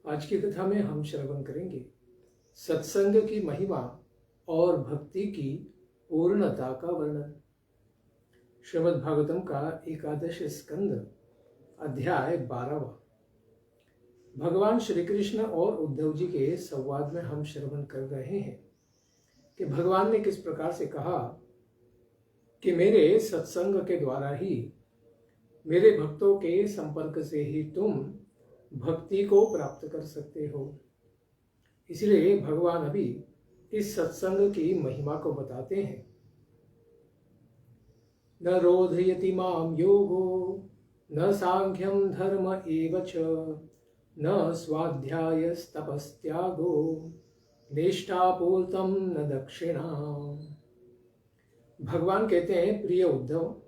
आज की कथा में हम श्रवण करेंगे सत्संग की महिमा और भक्ति की पूर्णता का वर्णन। श्रीमद् भागवतम का एकादश स्कंद अध्याय 12। भगवान श्री कृष्ण और उद्धव जी के संवाद में हम श्रवण कर रहे हैं कि भगवान ने किस प्रकार से कहा कि मेरे सत्संग के द्वारा ही, मेरे भक्तों के संपर्क से ही तुम भक्ति को प्राप्त कर सकते हो। इसलिए भगवान अभी इस सत्संग की महिमा को बताते हैं। न रोधयति माम योगो न सांख्यम धर्म एव च न स्वाध्यायस्तपस्त्यागो निष्ठापूर्तम न दक्षिणा। भगवान कहते हैं, प्रिय उद्धव,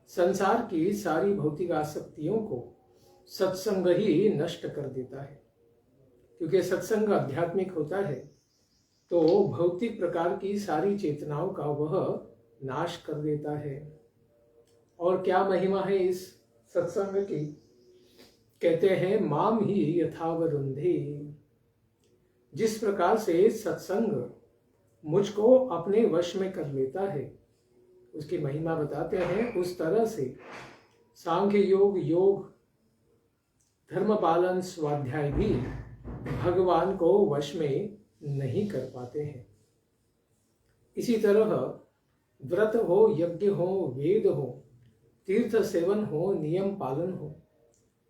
संसार की सारी भौतिक आसक्तियों को सत्संग ही नष्ट कर देता है। क्योंकि सत्संग आध्यात्मिक होता है तो भौतिक प्रकार की सारी चेतनाओं का वह नाश कर देता है। और क्या महिमा है इस सत्संग की? कहते हैं, माम ही यथावरुंधे। जिस प्रकार से सत्संग मुझको अपने वश में कर लेता है, उसकी महिमा बताते हैं। उस तरह से सांख्य योग, धर्म पालन, स्वाध्याय भी भगवान को वश में नहीं कर पाते हैं। इसी तरह व्रत हो, यज्ञ हो, वेद हो, तीर्थ सेवन हो, नियम पालन हो,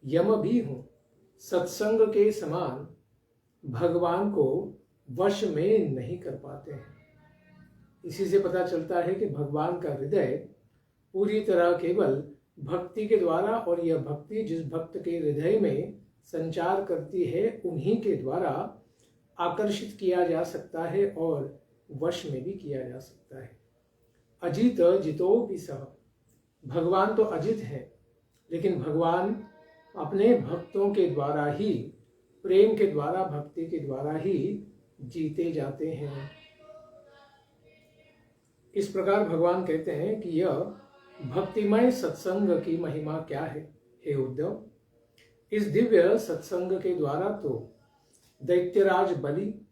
यम भी हो, सत्संग के समान भगवान को वश में नहीं कर पाते हैं। इसी से पता चलता है कि भगवान का हृदय पूरी तरह केवल भक्ति के द्वारा, और यह भक्ति जिस भक्त के हृदय में संचार करती है उन्हीं के द्वारा आकर्षित किया जा सकता है और वश में भी किया जा सकता है। अजित जितोपि सः। भगवान तो अजित है, लेकिन भगवान अपने भक्तों के द्वारा ही, प्रेम के द्वारा, भक्ति के द्वारा ही जीते जाते हैं। इस प्रकार भगवान कहते हैं कि यह भक्तिमय सत्संग की महिमा क्या है। हे उद्धव, इस दिव्य सत्संग के द्वारा तो दैत्यराज बलि,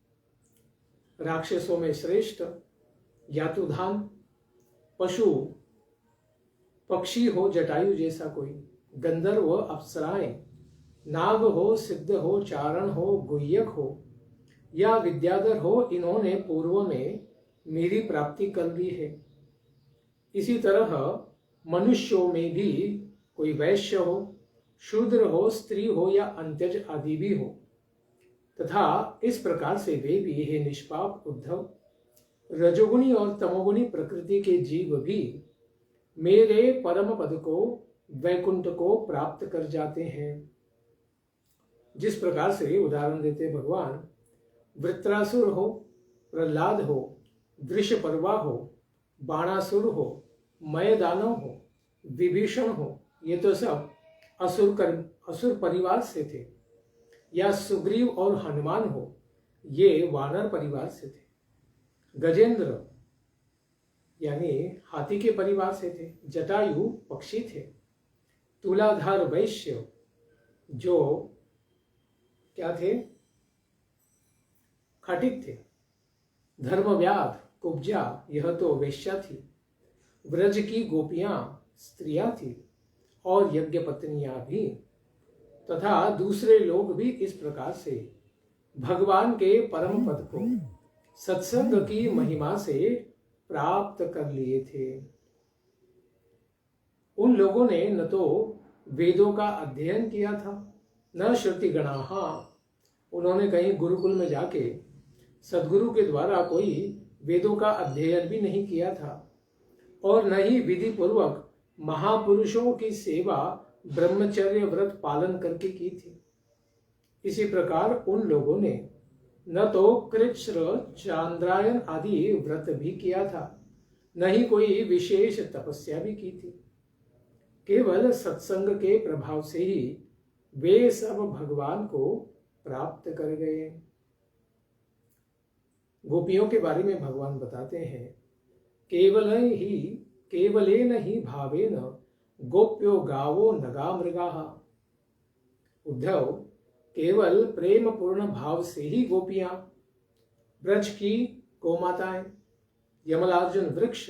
राक्षसों में श्रेष्ठ यातुधान, पशु पक्षी हो जटायु जैसा कोई, गंधर्व अप्सराएं, नाग हो, सिद्ध हो, चारण हो, गुह्यक हो या विद्याधर हो, इन्होंने पूर्व में मेरी प्राप्ति कर ली है। इसी तरह मनुष्यों में भी कोई वैश्य हो, शूद्र हो, स्त्री हो या अंत्यज आदि भी हो, तथा इस प्रकार से वे भी, हे निष्पाप उद्धव, रजोगुणी और तमोगुणी प्रकृति के जीव भी मेरे परम पद को, वैकुंठ को प्राप्त कर जाते हैं। जिस प्रकार से उदाहरण देते भगवान, वृत्रासुर हो, प्रहलाद हो, वृषपर्वा हो, बाणासुर हो, मय दानव हो, विभीषण हो, ये तो सब असुर परिवार से थे। या सुग्रीव और हनुमान हो, ये वानर परिवार से थे। गजेंद्र यानी हाथी के परिवार से थे। जटायु पक्षी थे। तुलाधार वैश्य जो क्या थे? खटिक थे। धर्मव्याध कुब्जा, यह तो वेश्या थी। व्रज की गोपियां स्त्रियां थी और यज्ञ पत्नियां भी, तथा दूसरे लोग भी इस प्रकार से भगवान के परम पद को सत्संग की महिमा से प्राप्त कर लिए थे। उन लोगों ने न तो वेदों का अध्ययन किया था, न श्रुति गणाः, उन्होंने कहीं गुरुकुल में जाके सदगुरु के द्वारा कोई वेदों का अध्ययन भी नहीं किया था, और न ही विधि पूर्वक महापुरुषों की सेवा ब्रह्मचर्य व्रत पालन करके की थी। इसी प्रकार उन लोगों ने न तो कृच्छ्र, चांद्रायन आदि व्रत भी किया था, न ही कोई विशेष तपस्या भी की थी। केवल सत्संग के प्रभाव से ही वे सब भगवान को प्राप्त कर गए। गोपियों के बारे में भगवान बताते हैं, केवलेन ही भावेन गोप्यो गावो नगा मृगाः। उद्धव, केवल प्रेम पूर्ण भाव से ही गोपियां, ब्रज की गोमाताएं, यमलार्जुन वृक्ष,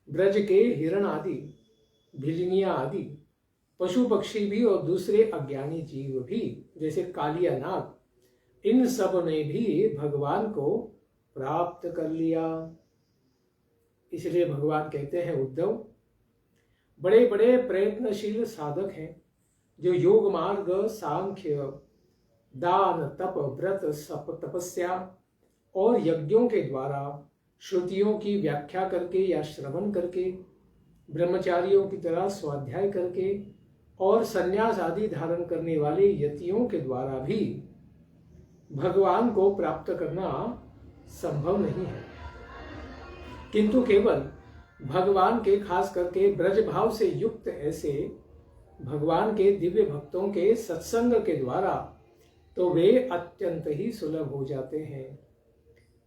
ब्रज के हिरण आदि, भिलिनिया आदि, पशु पक्षी भी और दूसरे अज्ञानी जीव भी जैसे कालिया नाग, इन सब ने भी भगवान को प्राप्त कर लिया। इसलिए भगवान कहते हैं, उद्धव, बड़े बड़े प्रयत्नशील साधक हैं जो योग मार्ग, सांख्य, दान, तप, व्रत, तपस्या और यज्ञों के द्वारा श्रुतियों की व्याख्या करके या श्रवण करके, ब्रह्मचारियों की तरह स्वाध्याय करके और संन्यास आदि धारण करने वाले यतियों के द्वारा भी भगवान को प्राप्त करना संभव नहीं है, किंतु केवल भगवान के, खास करके ब्रज भाव से युक्त ऐसे भगवान के दिव्य भक्तों के सत्संग के द्वारा तो वे अत्यंत ही सुलभ हो जाते हैं।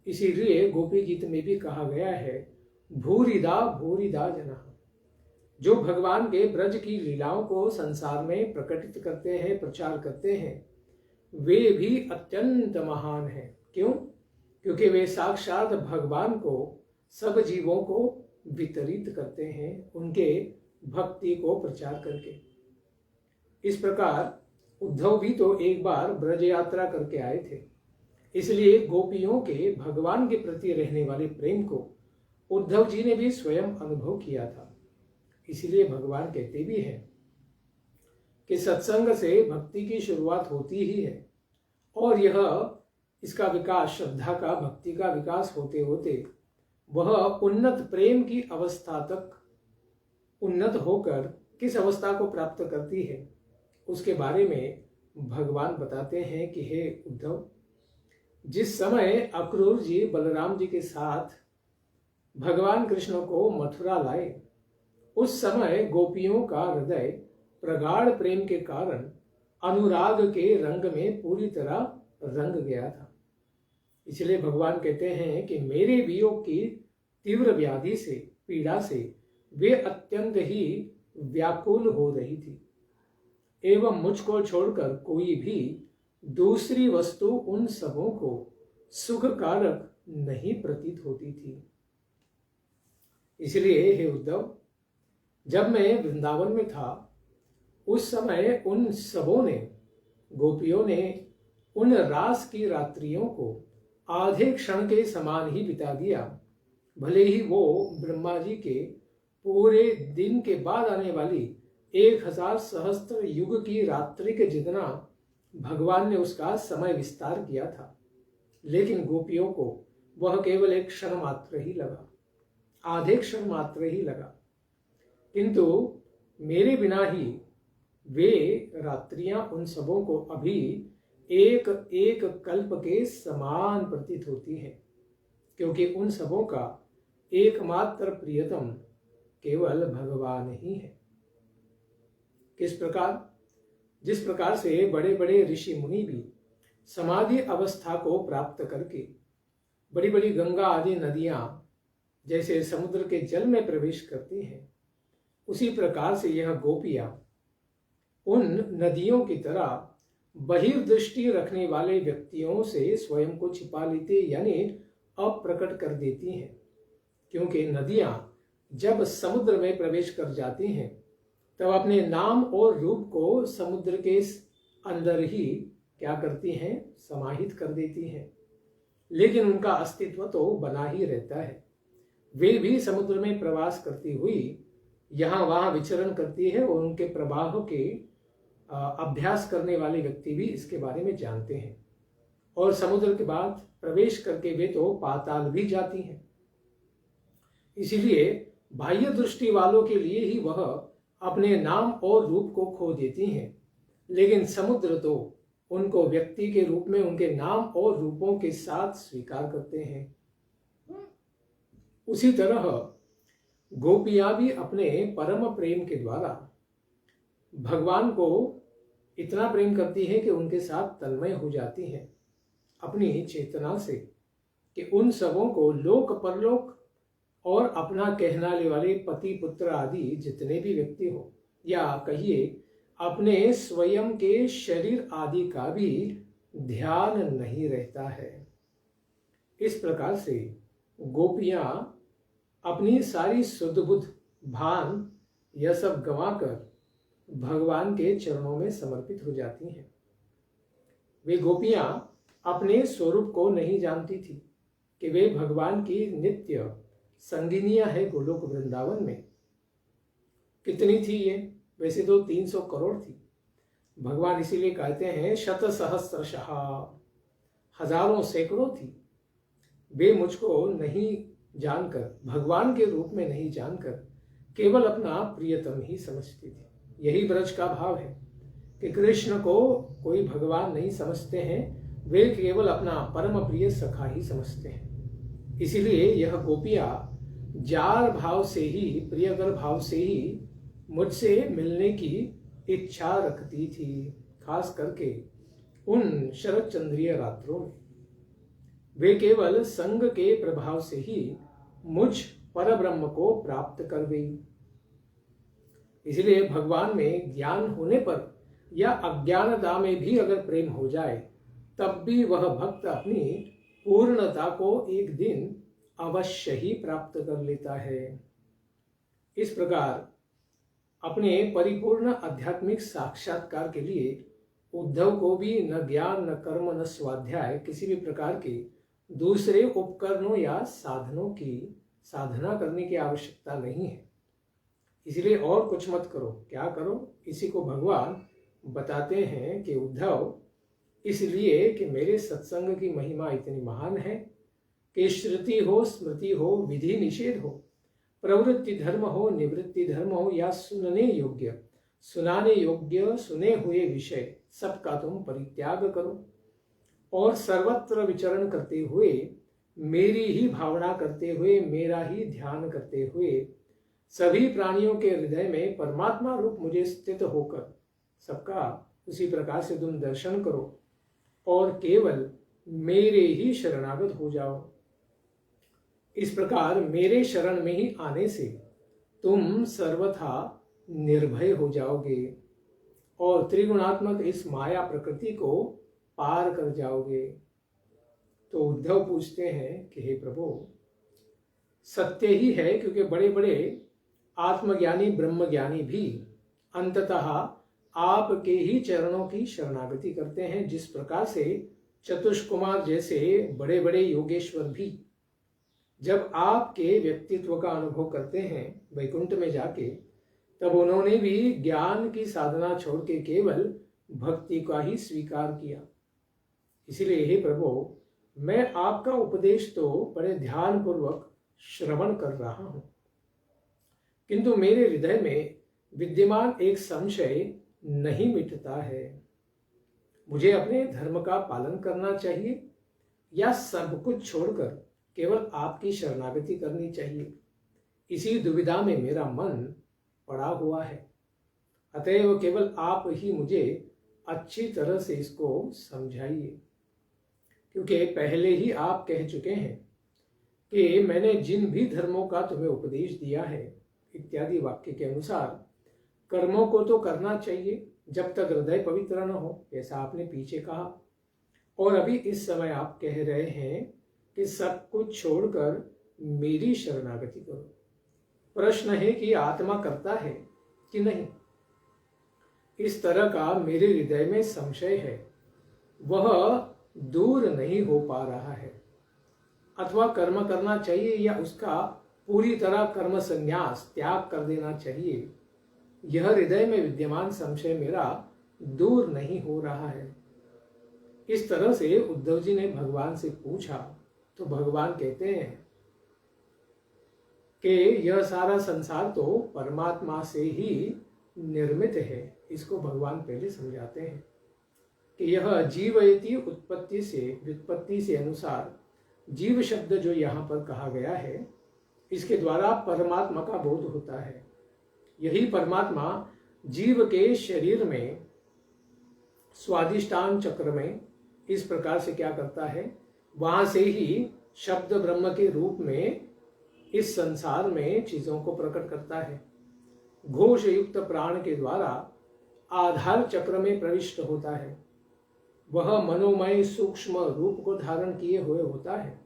इसीलिए गोपी गीत में भी कहा गया है, भूरिदा भूरिदा जना, जो भगवान के ब्रज की लीलाओं को संसार में प्रकटित करते हैं, प्रचार करते हैं, वे भी अत्यंत महान हैं। क्यों? क्योंकि वे साक्षात भगवान को सब जीवों को वितरित करते हैं, उनके भक्ति को प्रचार करके। इस प्रकार उद्धव भी तो एक बार ब्रज यात्रा करके आए थे, इसलिए गोपियों के भगवान के प्रति रहने वाले प्रेम को उद्धव जी ने भी स्वयं अनुभव किया था। इसलिए भगवान कहते भी हैं कि सत्संग से भक्ति की शुरुआत होती ही है और यह इसका विकास, श्रद्धा का, भक्ति का विकास होते होते वह उन्नत प्रेम की अवस्था तक उन्नत होकर किस अवस्था को प्राप्त करती है, उसके बारे में भगवान बताते हैं कि हे उद्धव, जिस समय अक्रूर जी बलराम जी के साथ भगवान कृष्ण को मथुरा लाए, उस समय गोपियों का हृदय प्रगाढ़ प्रेम के कारण अनुराग के रंग में पूरी तरह रंग गया था। इसलिए भगवान कहते हैं कि मेरे वियोग की तीव्र व्याधि से, पीड़ा से वे अत्यंत ही व्याकुल हो रही थी एवं मुझको छोड़कर कोई भी दूसरी वस्तु उन सबों को सुखकारक नहीं प्रतीत होती थी। इसलिए हे उद्धव, जब मैं वृंदावन में था, उस समय उन सबों ने, गोपियों ने उन रास की रात्रियों को आधे क्षण के समान ही बिता दिया, भले ही वो ब्रह्मा जी के पूरे दिन के बाद आने वाली 1000 सहस्त्र युग की रात्रि के जितना भगवान ने उसका समय विस्तार किया था, लेकिन गोपियों को वह केवल एक क्षण मात्र ही लगा, आधे क्षण मात्र ही लगा। किंतु मेरे बिना ही वे रात्रियां उन सबों को अभी एक एक कल्प के समान प्रतीत होती हैं, क्योंकि उन सबों का एकमात्र प्रियतम केवल भगवान ही है। किस प्रकार? जिस प्रकार से बड़े बड़े ऋषि मुनि भी समाधि अवस्था को प्राप्त करके बड़ी बड़ी गंगा आदि नदियां जैसे समुद्र के जल में प्रवेश करती हैं, उसी प्रकार से यह गोपियां उन नदियों की तरह बहिर्दृष्टि रखने वाले व्यक्तियों से स्वयं को छिपा लेती, यानी अप्रकट कर देती हैं। क्योंकि नदियां जब समुद्र में प्रवेश कर जाती हैं, तब अपने नाम और रूप को समुद्र के अंदर ही क्या करती हैं? समाहित कर देती हैं, लेकिन उनका अस्तित्व तो बना ही रहता है। वे भी समुद्र में प्रवास करती हुई यहाँ वहाँ विचरण करती है और उनके प्रवाह के अभ्यास करने वाले व्यक्ति भी इसके बारे में जानते हैं। और समुद्र के बाद प्रवेश करके वे तो पाताल भी जाती हैं। इसीलिए बाह्य दृष्टि वालों के लिए ही वह अपने नाम और रूप को खो देती हैं, लेकिन समुद्र तो उनको व्यक्ति के रूप में उनके नाम और रूपों के साथ स्वीकार करते हैं। उसी तरह गोपियां भी अपने परम प्रेम के द्वारा भगवान को इतना प्रेम करती है कि उनके साथ तन्मय हो जाती हैं अपनी चेतना से, कि उन सबों को लोक परलोक और अपना कहलाने वाले पति पुत्र आदि जितने भी व्यक्ति हो, या कहिए अपने स्वयं के शरीर आदि का भी ध्यान नहीं रहता है। इस प्रकार से गोपियां अपनी सारी सुध बुध भान यह सब गंवाकर भगवान के चरणों में समर्पित हो जाती हैं। वे गोपियां अपने स्वरूप को नहीं जानती थी कि वे भगवान की नित्य संगिनियां है गोलोक वृंदावन में। कितनी थी ये? वैसे तो 300 करोड़ थी। भगवान इसीलिए कहते हैं शत सहस्रशः, हजारों सैकड़ों थी। वे मुझको नहीं जानकर, भगवान के रूप में नहीं जानकर केवल अपना प्रियतम ही समझती थी। यही ब्रज का भाव है कि कृष्ण को कोई भगवान नहीं समझते हैं, वे केवल अपना परम प्रिय सखा ही समझते हैं। इसीलिए यह गोपियां जार भाव से ही, प्रियकर भाव से ही मुझसे मिलने की इच्छा रखती थी, खास करके उन शरद चंद्रीय रात्रों में। वे केवल संग के प्रभाव से ही मुझ परब्रह्म को प्राप्त कर गई। इसलिए भगवान में ज्ञान होने पर या अज्ञानता में भी अगर प्रेम हो जाए, तब भी वह भक्त अपनी पूर्णता को एक दिन अवश्य ही प्राप्त कर लेता है। इस प्रकार अपने परिपूर्ण आध्यात्मिक साक्षात्कार के लिए उद्धव को भी न ज्ञान, न कर्म, न स्वाध्याय, किसी भी प्रकार के दूसरे उपकरणों या साधनों की साधना करने की आवश्यकता नहीं है। इसलिए और कुछ मत करो, क्या करो? इसी को भगवान बताते हैं कि उद्धव, इसलिए कि मेरे सत्संग की महिमा इतनी महान है कि श्रुति हो, स्मृति हो, विधि निषेध हो, प्रवृत्ति धर्म हो, निवृत्ति धर्म हो या सुनने योग्य, सुनाने योग्य, सुने हुए विषय सबका तुम परित्याग करो और सर्वत्र विचरण करते हुए, मेरी ही भावना करते हुए, मेरा ही ध्यान करते हुए, सभी प्राणियों के हृदय में परमात्मा रूप मुझे स्थित होकर सबका उसी प्रकार से तुम दर्शन करो और केवल मेरे ही शरणागत हो जाओ। इस प्रकार मेरे शरण में ही आने से तुम सर्वथा निर्भय हो जाओगे और त्रिगुणात्मक इस माया प्रकृति को पार कर जाओगे। तो उद्धव पूछते हैं कि हे प्रभु, सत्य ही है, क्योंकि बड़े बड़े आत्मज्ञानी ब्रह्मज्ञानी भी अंततः आपके ही चरणों की शरणागति करते हैं। जिस प्रकार से चतुष्कुमार जैसे बड़े बड़े योगेश्वर भी जब आपके व्यक्तित्व का अनुभव करते हैं वैकुंठ में जाके, तब उन्होंने भी ज्ञान की साधना छोड़ के केवल भक्ति का ही स्वीकार किया। इसलिए हे प्रभु, मैं आपका उपदेश तो बड़े ध्यान पूर्वक श्रवण कर रहा हूं, किंतु मेरे हृदय में विद्यमान एक संशय नहीं मिटता है। मुझे अपने धर्म का पालन करना चाहिए या सब कुछ छोड़कर केवल आपकी शरणागति करनी चाहिए? इसी दुविधा में मेरा मन पड़ा हुआ है। अतएव केवल आप ही मुझे अच्छी तरह से इसको समझाइए, क्योंकि पहले ही आप कह चुके हैं कि मैंने जिन भी धर्मों का तुम्हें उपदेश दिया है इत्यादि वाक्य के अनुसार कर्मों को तो करना चाहिए जब तक हृदय पवित्र न हो, ऐसा आपने पीछे कहा। और अभी इस समय आप कह रहे हैं कि सब कुछ छोड़कर मेरी शरणागति करो। प्रश्न है कि आत्मा करता है कि नहीं? इस तरह का मेरे हृदय में संशय है, वह दूर नहीं हो पा रहा है। अथवा कर्म करना चाहिए या उसका पूरी तरह कर्म संन्यास त्याग कर देना चाहिए, यह हृदय में विद्यमान संशय मेरा दूर नहीं हो रहा है। इस तरह से उद्धव जी ने भगवान से पूछा तो भगवान कहते हैं कि यह सारा संसार तो परमात्मा से ही निर्मित है। इसको भगवान पहले समझाते हैं कि यह जीवयति उत्पत्ति से व्युत्पत्ति से अनुसार जीव शब्द जो यहाँ पर कहा गया है, इसके द्वारा परमात्मा का बोध होता है। यही परमात्मा जीव के शरीर में स्वादिष्टान चक्र में इस प्रकार से क्या करता है, वहां से ही शब्द ब्रह्म के रूप में इस संसार में चीजों को प्रकट करता है। घोष युक्त प्राण के द्वारा आधार चक्र में प्रविष्ट होता है वह मनोमय सूक्ष्म रूप को धारण किए हुए होता है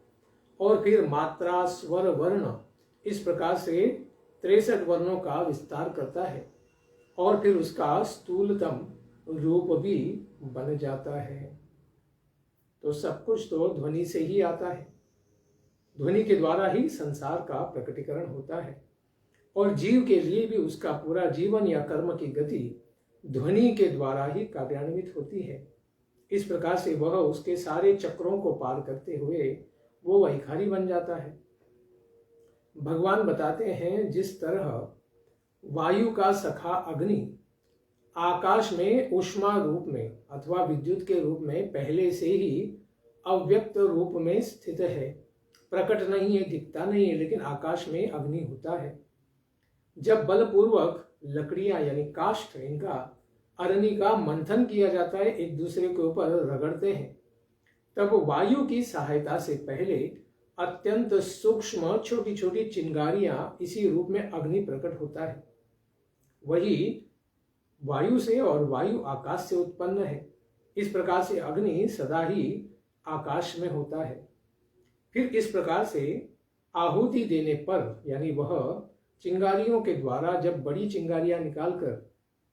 और फिर मात्रा स्वर वर्ण इस प्रकार से 63 वर्णों का विस्तार करता है और फिर उसका स्थूलतम रूप भी बन जाता है। तो सब कुछ तो ध्वनि से ही आता है, ध्वनि के द्वारा ही संसार का प्रकटीकरण होता है और जीव के लिए भी उसका पूरा जीवन या कर्म की गति ध्वनि के द्वारा ही कार्यान्वित होती है। इस प्रकार से वह उसके सारे चक्रों को पार करते हुए वो वैखारी बन जाता है। भगवान बताते हैं जिस तरह वायु का सखा अग्नि आकाश में ऊष्मा रूप में अथवा विद्युत के रूप में पहले से ही अव्यक्त रूप में स्थित है, प्रकट नहीं है, दिखता नहीं है, लेकिन आकाश में अग्नि होता है। जब बलपूर्वक लकड़ियां यानी काष्ठ इनका अग्नि का मंथन किया जाता है, एक दूसरे के ऊपर रगड़ते हैं, तब वायु की सहायता से पहले अत्यंत सूक्ष्म छोटी छोटी चिंगारियां इसी रूप में अग्नि प्रकट होता है। वही वायु से और वायु आकाश से उत्पन्न है। इस प्रकार से अग्नि सदा ही आकाश में होता है। फिर इस प्रकार से आहुति देने पर यानी वह चिंगारियों के द्वारा जब बड़ी चिंगारियां निकालकर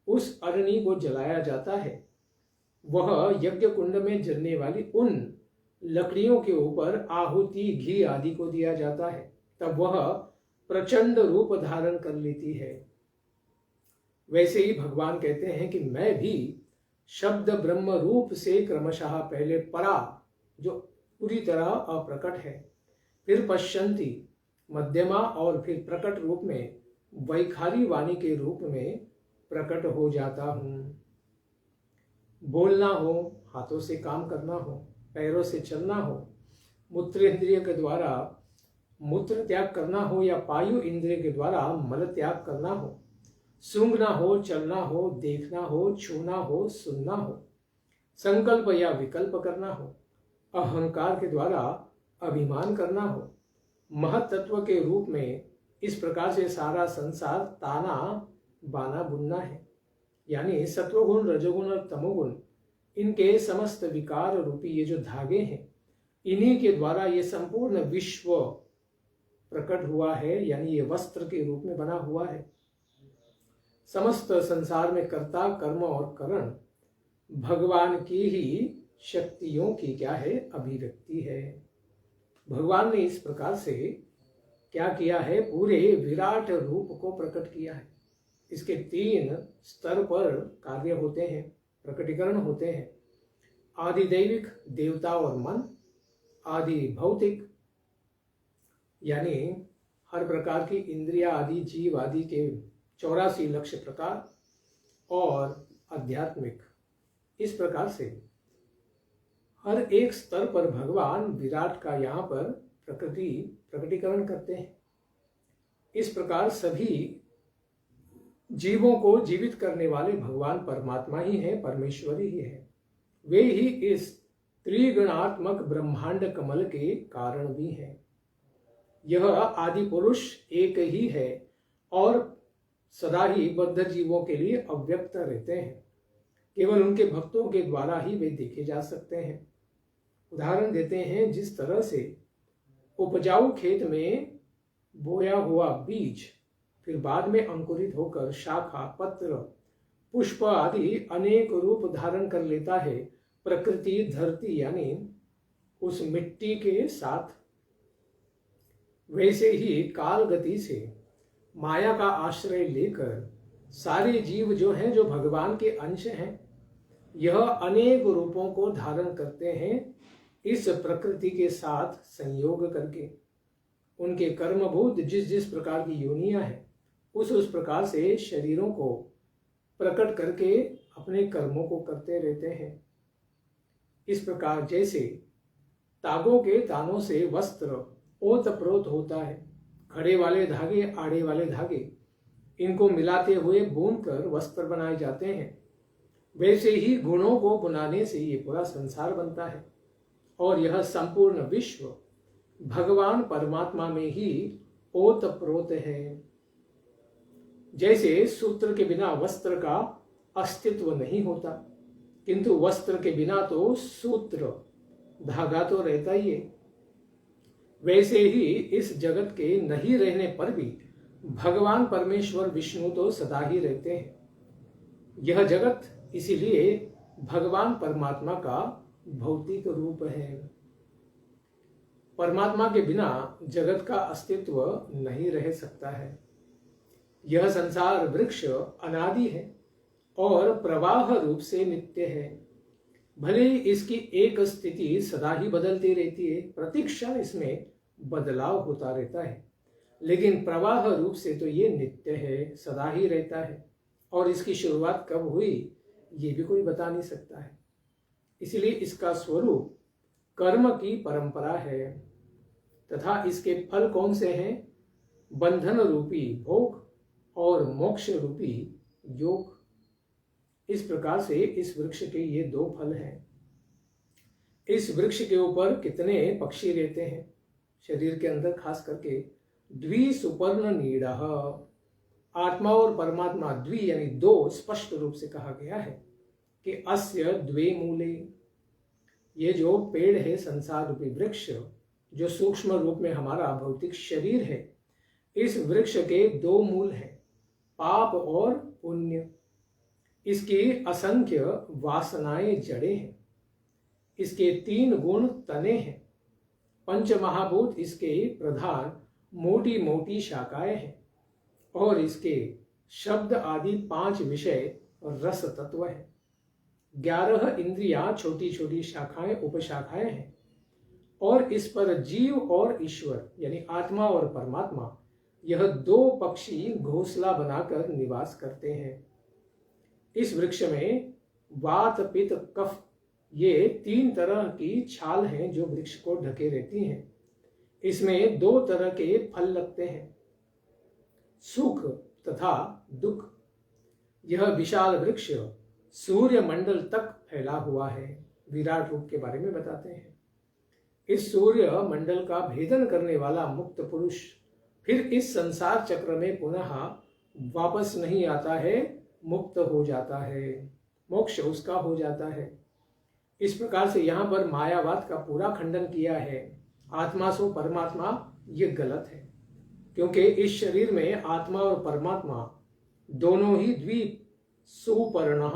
उस अग्नि को जलाया जाता है, वह यज्ञ कुंड में जलने वाली उन लकड़ियों के ऊपर आहुति घी आदि को दिया जाता है, तब वह प्रचंड रूप धारण कर लेती है। वैसे ही भगवान कहते हैं कि मैं भी शब्द ब्रह्म रूप से क्रमशः पहले परा जो पूरी तरह अप्रकट है, फिर पश्यंती मध्यमा और फिर प्रकट रूप में वैखारी वाणी के रूप में प्रकट हो जाता हूं। बोलना हो, हाथों से काम करना हो, पैरों से चलना हो, मूत्र इंद्रिय के द्वारा मूत्र त्याग करना हो या पायु इंद्रिय के द्वारा मल त्याग करना हो, सूंघना हो, चलना हो, देखना हो, छूना हो, सुनना हो, संकल्प या विकल्प करना हो, अहंकार के द्वारा अभिमान करना हो, महत्त्व के रूप में इस प्रकार से सारा संसार ताना बाना बुनना है। यानी सत्वगुण, रजोगुण और तमोगुण इनके समस्त विकार रूपी ये जो धागे हैं, इन्हीं के द्वारा ये संपूर्ण विश्व प्रकट हुआ है, यानी ये वस्त्र के रूप में बना हुआ है। समस्त संसार में कर्ता कर्म और करण भगवान की ही शक्तियों की क्या है, अभिव्यक्ति है। भगवान ने इस प्रकार से क्या किया है, पूरे विराट रूप को प्रकट किया है। इसके 3 स्तर पर कार्य होते हैं, प्रकटीकरण होते हैं। आदि दैविक देवता और मन, आदि भौतिक यानी हर प्रकार की इंद्रिया आदि जीव आदि के 84 लक्ष्य प्रकार, और आध्यात्मिक। इस प्रकार से हर एक स्तर पर भगवान विराट का यहाँ पर प्रकटीकरण करते हैं। इस प्रकार सभी जीवों को जीवित करने वाले भगवान परमात्मा ही है, परमेश्वरी ही है। वे ही इस त्रिगुणात्मक ब्रह्मांड कमल के कारण भी हैं। यह आदि पुरुष एक ही है और सदा ही बद्ध जीवों के लिए अव्यक्त रहते हैं। केवल उनके भक्तों के द्वारा ही वे देखे जा सकते हैं। उदाहरण देते हैं, जिस तरह से उपजाऊ खेत में बोया हुआ बीज फिर बाद में अंकुरित होकर शाखा, पत्र, पुष्प आदि अनेक रूप धारण कर लेता है प्रकृति, धरती यानी उस मिट्टी के साथ, वैसे ही काल गति से माया का आश्रय लेकर सारे जीव जो हैं, जो भगवान के अंश हैं, यह अनेक रूपों को धारण करते हैं इस प्रकृति के साथ संयोग करके। उनके कर्मभूत जिस जिस प्रकार की योनियां हैं, उस प्रकार से शरीरों को प्रकट करके अपने कर्मों को करते रहते हैं। इस प्रकार जैसे तागों के तानों से वस्त्र ओतप्रोत होता है, खड़े वाले धागे, आड़े वाले धागे, इनको मिलाते हुए बुनकर वस्त्र बनाए जाते हैं, वैसे ही गुणों को बुनाने से ये पूरा संसार बनता है और यह संपूर्ण विश्व भगवान परमात्मा में ही ओतप्रोत है। जैसे सूत्र के बिना वस्त्र का अस्तित्व नहीं होता, किंतु वस्त्र के बिना तो सूत्र धागा तो रहता ही है। वैसे ही इस जगत के नहीं रहने पर भी भगवान परमेश्वर विष्णु तो सदा ही रहते हैं। यह जगत इसीलिए भगवान परमात्मा का भौतिक रूप है। परमात्मा के बिना जगत का अस्तित्व नहीं रह सकता है। यह संसार वृक्ष अनादि है और प्रवाह रूप से नित्य है। भले इसकी एक स्थिति सदा ही बदलती रहती है, प्रतिक्षण इसमें बदलाव होता रहता है, लेकिन प्रवाह रूप से तो ये नित्य है, सदा ही रहता है। और इसकी शुरुआत कब हुई ये भी कोई बता नहीं सकता है। इसलिए इसका स्वरूप कर्म की परंपरा है तथा इसके फल कौन से हैं? बंधन रूपी भोग और मोक्ष रूपी योग। इस प्रकार से इस वृक्ष के ये दो फल हैं। इस वृक्ष के ऊपर कितने पक्षी रहते हैं? शरीर के अंदर खास करके द्विसुपर्ण नीड़ा, आत्मा और परमात्मा द्वि यानी दो स्पष्ट रूप से कहा गया है कि अस्य द्वे मूले। ये जो पेड़ है संसार रूपी वृक्ष, जो सूक्ष्म रूप में हमारा भौतिक शरीर है, इस वृक्ष के दो मूल हैं, पाप और पुण्य। इसकी असंख्य वासनाएं जड़ें हैं, इसके 3 गुण तने हैं, पंच महाभूत इसके प्रधान मोटी मोटी शाखाएं हैं और इसके शब्द आदि 5 विषय रस तत्व है। 11 इंद्रियां छोटी छोटी शाखाएं उपशाखाएं हैं और इस पर जीव और ईश्वर यानी आत्मा और परमात्मा, यह 2 पक्षी घोंसला बनाकर निवास करते हैं। इस वृक्ष में वात पित्त कफ ये 3 तरह की छाल हैं जो वृक्ष को ढके रहती हैं। इसमें 2 तरह के फल लगते हैं, सुख तथा दुख। यह विशाल वृक्ष सूर्य मंडल तक फैला हुआ है। विराट रूप के बारे में बताते हैं। इस सूर्य मंडल का भेदन करने वाला मुक्त पुरुष फिर इस संसार चक्र में पुनः वापस नहीं आता है, मुक्त हो जाता है, मोक्ष उसका हो जाता है। इस प्रकार से यहाँ पर मायावाद का पूरा खंडन किया है। आत्मा सो परमात्मा ये गलत है, क्योंकि इस शरीर में आत्मा और परमात्मा दोनों ही द्वीप सुपर्ण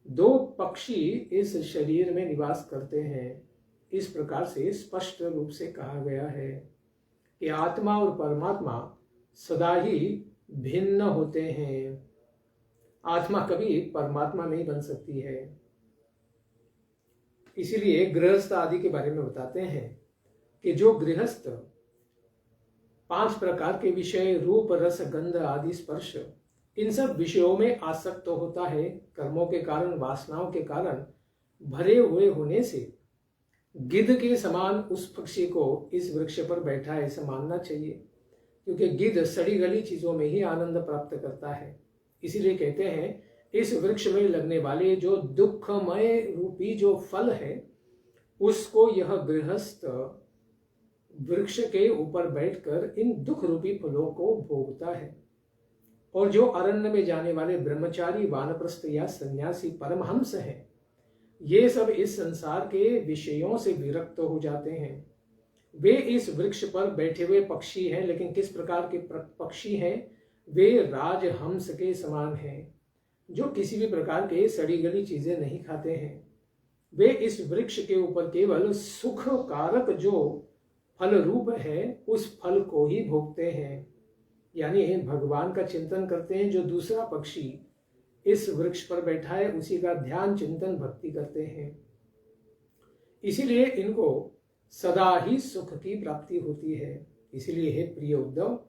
2 पक्षी इस शरीर में निवास करते हैं। इस प्रकार से स्पष्ट रूप से कहा गया है कि आत्मा और परमात्मा सदा ही भिन्न होते हैं। आत्मा कभी परमात्मा नहीं बन सकती है। इसीलिए गृहस्थ आदि के बारे में बताते हैं कि जो गृहस्थ 5 प्रकार के विषय रूप रस गंध आदि स्पर्श इन सब विषयों में आसक्त होता है, कर्मों के कारण वासनाओं के कारण भरे हुए होने से गिद्ध के समान उस पक्षी को इस वृक्ष पर बैठा है ऐसा मानना चाहिए, क्योंकि गिद्ध सड़ी गली चीजों में ही आनंद प्राप्त करता है। इसीलिए कहते हैं इस वृक्ष में लगने वाले जो दुखमय रूपी जो फल है उसको यह गृहस्थ वृक्ष के ऊपर बैठकर इन दुख रूपी फलों को भोगता है। और जो अरण्य में जाने वाले ब्रह्मचारी वानप्रस्थ या सन्यासी परमहंस हैं, ये सब इस संसार के विषयों से विरक्त हो जाते हैं। वे इस वृक्ष पर बैठे हुए पक्षी हैं, लेकिन किस प्रकार के पक्षी हैं? वे राजहंस के समान हैं, जो किसी भी प्रकार के सड़ी गली चीजें नहीं खाते हैं। वे इस वृक्ष के ऊपर केवल सुख कारक जो फल रूप है उस फल को ही भोगते हैं, यानी भगवान का चिंतन करते हैं। जो दूसरा पक्षी इस वृक्ष पर बैठा है उसी का ध्यान चिंतन भक्ति करते हैं। इसीलिए इनको सदा ही सुख की प्राप्ति होती है। इसीलिए हे प्रिय उद्धव,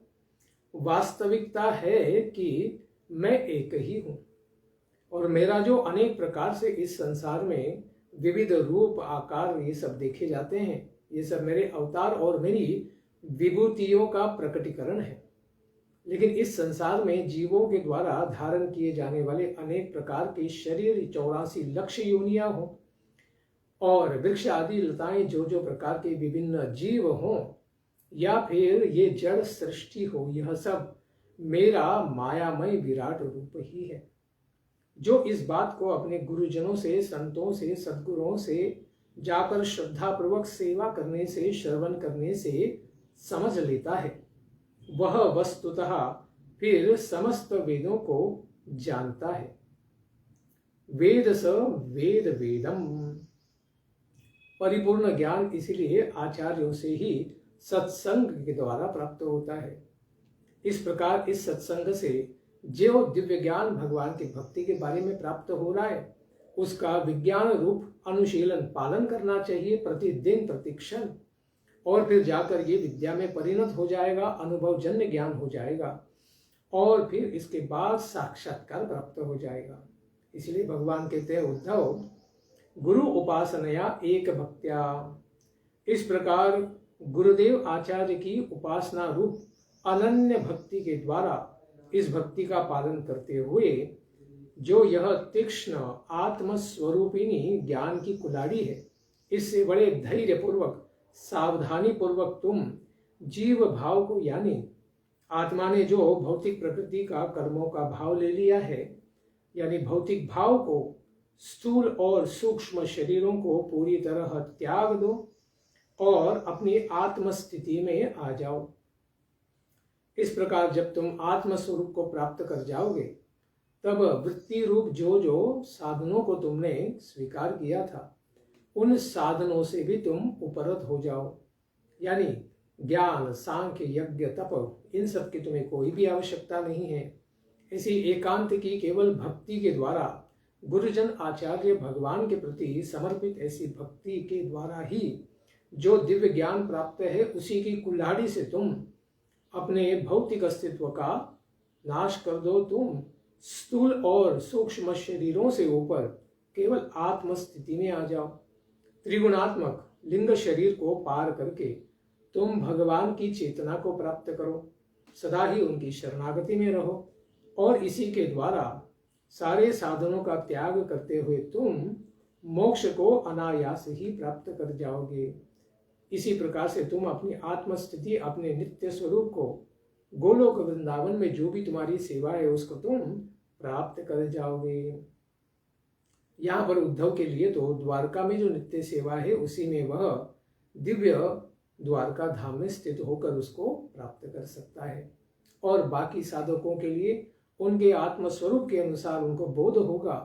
वास्तविकता है कि मैं एक ही हूं और मेरा जो अनेक प्रकार से इस संसार में विविध रूप आकार ये सब देखे जाते हैं, ये सब मेरे अवतार और मेरी विभूतियों का प्रकटीकरण है। लेकिन इस संसार में जीवों के द्वारा धारण किए जाने वाले अनेक प्रकार के शरीर 84 लाख योनियां हों और वृक्ष आदि लताएं जो जो प्रकार के विभिन्न जीव हों या फिर ये जड़ सृष्टि हो, यह सब मेरा मायामय विराट रूप ही है। जो इस बात को अपने गुरुजनों से, संतों से, सद्गुरुओं से जाकर श्रद्धापूर्वक सेवा करने से, श्रवण करने से समझ लेता है, वह वस्तुतः फिर समस्त वेदों को जानता है। वेद स वेद वेदम। परिपूर्ण ज्ञान इसलिए आचार्यों से ही सत्संग के द्वारा प्राप्त होता है। इस प्रकार इस सत्संग से जो दिव्य ज्ञान भगवान की भक्ति के बारे में प्राप्त हो रहा है, उसका विज्ञान रूप अनुशीलन पालन करना चाहिए प्रतिदिन, प्रतिक्षण, और फिर जाकर ये विद्या में परिणत हो जाएगा, अनुभवजन्य ज्ञान हो जाएगा, और फिर इसके बाद साक्षात्कार प्राप्त हो जाएगा। इसलिए भगवान कहते हैं, उद्धव, गुरु उपासनया एक भक्त्या। इस प्रकार गुरुदेव आचार्य की उपासना रूप अनन्य भक्ति के द्वारा इस भक्ति का पालन करते हुए जो यह तीक्ष्ण आत्मस्वरूपिणी ज्ञान की कुलाड़ी है, इससे बड़े धैर्य पूर्वक, सावधानी पूर्वक तुम जीव भाव को, यानी आत्मा ने जो भौतिक प्रकृति का, कर्मों का भाव ले लिया है, यानी भौतिक भाव को, स्थूल और सूक्ष्म शरीरों को पूरी तरह त्याग दो और अपनी आत्मस्थिति में आ जाओ। इस प्रकार जब तुम आत्मस्वरूप को प्राप्त कर जाओगे, तब वृत्ति रूप जो साधनों को तुमने स्वीकार किया था, उन साधनों से भी तुम उपरत हो जाओ। यानी ज्ञान, सांख्य, यज्ञ, तप, इन सब की तुम्हें कोई भी आवश्यकता नहीं है। इसी एकांत की केवल भक्ति के द्वारा, गुरुजन आचार्य भगवान के प्रति समर्पित ऐसी भक्ति के द्वारा ही जो दिव्य ज्ञान प्राप्त है, उसी की कुल्हाड़ी से तुम अपने भौतिक अस्तित्व का नाश कर दो। तुम स्थूल और सूक्ष्म शरीरों से ऊपर केवल आत्म स्थिति में आ जाओ। त्रिगुणात्मक लिंग शरीर को पार करके तुम भगवान की चेतना को प्राप्त करो, सदा ही उनकी शरणागति में रहो, और इसी के द्वारा सारे साधनों का त्याग करते हुए तुम मोक्ष को अनायास ही प्राप्त कर जाओगे। इसी प्रकार से तुम अपनी आत्मस्थिति, अपने नित्य स्वरूप को, गोलोक वृंदावन में जो भी तुम्हारी सेवा है उसको तुम प्राप्त कर जाओगे। यहाँ पर उद्धव के लिए तो द्वारका में जो नित्य सेवा है उसी में वह दिव्य द्वारका धाम में स्थित होकर उसको प्राप्त कर सकता है, और बाकी साधकों के लिए उनके आत्मस्वरूप के अनुसार उनको बोध होगा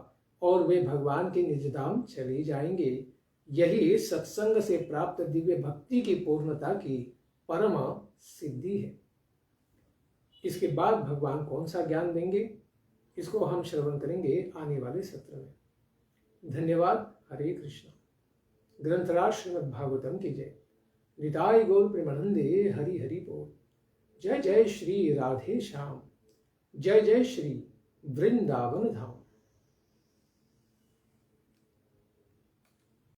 और वे भगवान के निज धाम चले जाएंगे। यही सत्संग से प्राप्त दिव्य भक्ति की पूर्णता की परम सिद्धि है। इसके बाद भगवान कौन सा ज्ञान देंगे, इसको हम श्रवण करेंगे आने वाले सत्र में। धन्यवाद। हरे कृष्ण। ग्रंथराज श्रीमद् भागवतम की जय। निताय गौर प्रेमानंदे। हरि हरि बोल। जय जय श्री राधे श्याम। जय जय श्री वृंदावन धाम।